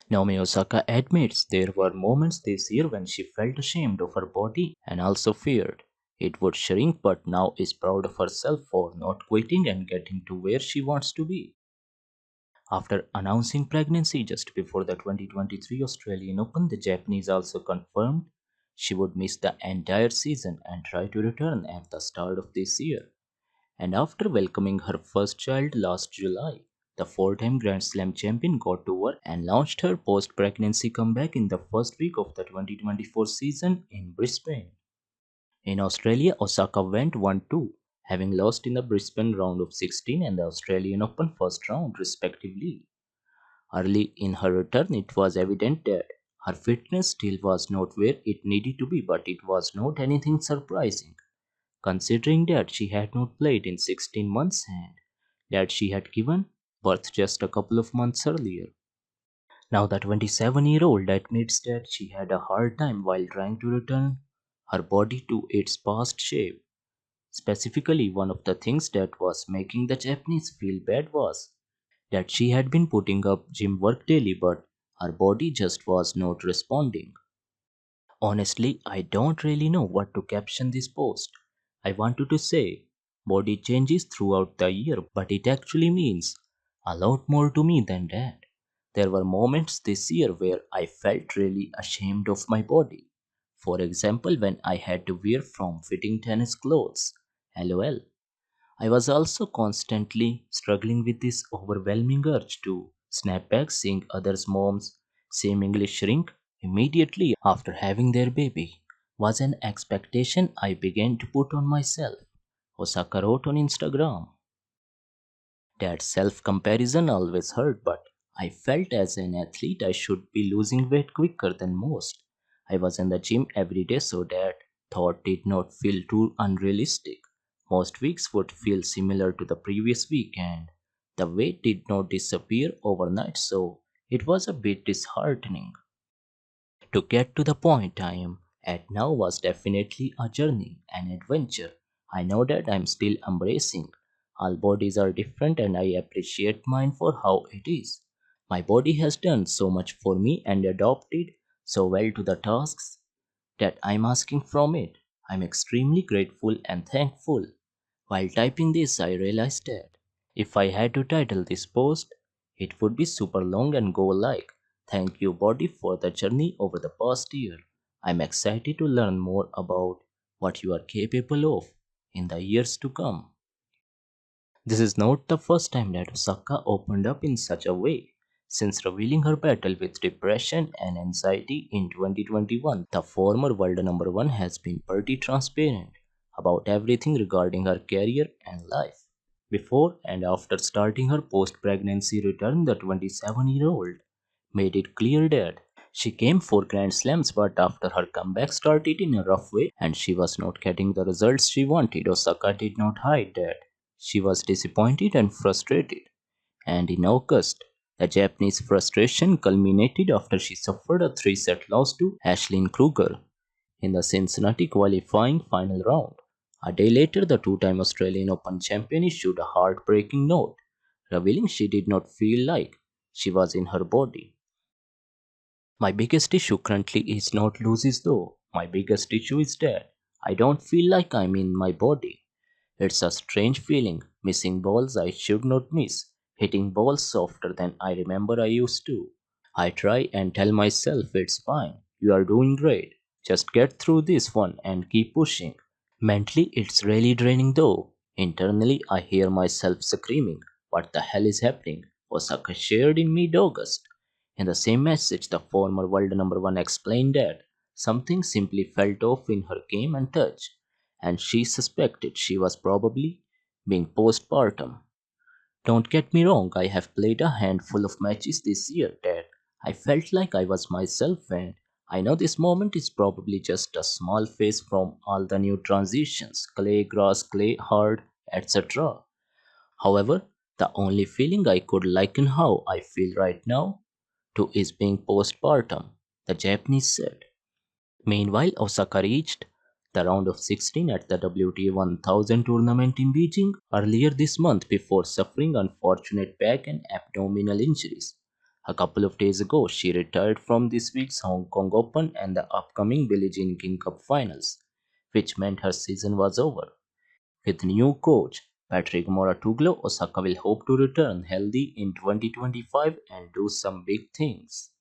Naomi Osaka admits there were moments this year when she felt ashamed of her body and also feared it would shrink, but now is proud of herself for not quitting and getting to where she wants to be. After announcing pregnancy just before the 2023 Australian Open, the Japanese also confirmed she would miss the entire season and try to return at the start of this year. And after welcoming her first child last July, the four-time Grand Slam champion got to work and launched her post-pregnancy comeback in the first week of the 2024 season in Brisbane. In Australia, Osaka went 1-2, having lost in the Brisbane round of 16 and the Australian Open first round respectively. Early in her return, it was evident that her fitness still was not where it needed to be, but it was not anything surprising, considering that she had not played in 16 months and that she had given birth just a couple of months earlier. Now, the 27-year-old admits that she had a hard time while trying to return her body to its past shape. Specifically, one of the things that was making the Japanese feel bad was that she had been putting up gym work daily, but her body just was not responding. Honestly, I don't really know what to caption this post. I wanted to say body changes throughout the year, but it actually means a lot more to me than that. There were moments this year where I felt really ashamed of my body. For example, when I had to wear from fitting tennis clothes. LOL. I was also constantly struggling with this overwhelming urge to snap back seeing others' moms seemingly shrink immediately after having their baby was an expectation I began to put on myself. Osaka wrote on Instagram. That self comparison always hurt, but I felt as an athlete I should be losing weight quicker than most. I was in the gym every day, so that thought did not feel too unrealistic. Most weeks would feel similar to the previous week, and the weight did not disappear overnight, so it was a bit disheartening. To get to the point I am at now was definitely a journey, an adventure. I know that I'm still embracing. All bodies are different and I appreciate mine for how it is. My body has done so much for me and adapted so well to the tasks that I'm asking from it. I'm extremely grateful and thankful. While typing this, I realized that if I had to title this post, it would be super long and go like, "Thank you, body, for the journey over the past year. I'm excited to learn more about what you are capable of in the years to come." This is not the first time that Osaka opened up in such a way. Since revealing her battle with depression and anxiety in 2021, the former world number one has been pretty transparent about everything regarding her career and life. Before and after starting her post pregnancy return, the 27-year-old made it clear that she came for Grand Slams, but after her comeback started in a rough way and she was not getting the results she wanted, Osaka did not hide that she was disappointed and frustrated. And in August, the Japanese frustration culminated after she suffered a three-set loss to Ashlyn Kruger in the Cincinnati qualifying final round. A day later, the two-time Australian Open champion issued a heartbreaking note, revealing she did not feel like she was in her body. My biggest issue currently is not loses though. My biggest issue is that I don't feel like I'm in my body. It's a strange feeling, missing balls I should not miss, hitting balls softer than I remember I used to. I try and tell myself it's fine, you are doing great, just get through this one and keep pushing. Mentally, it's really draining though. Internally, I hear myself screaming, "What the hell is happening?" Osaka shared in mid-August. In the same message, the former world number one explained that something simply felt off in her game and touch, and she suspected she was probably being postpartum. Don't get me wrong, I have played a handful of matches this year that I felt like I was myself, and I know this moment is probably just a small phase from all the new transitions clay, grass, clay, hard, etc. However, the only feeling I could liken how I feel right now to is being postpartum, the Japanese said. Meanwhile, Osaka reached the round of 16 at the WTA 1000 tournament in Beijing earlier this month before suffering unfortunate back and abdominal injuries. A couple of days ago, she retired from this week's Hong Kong Open and the upcoming Billie Jean King Cup finals, which meant her season was over. With new coach Patrick Moratoglu, Osaka will hope to return healthy in 2025 and do some big things.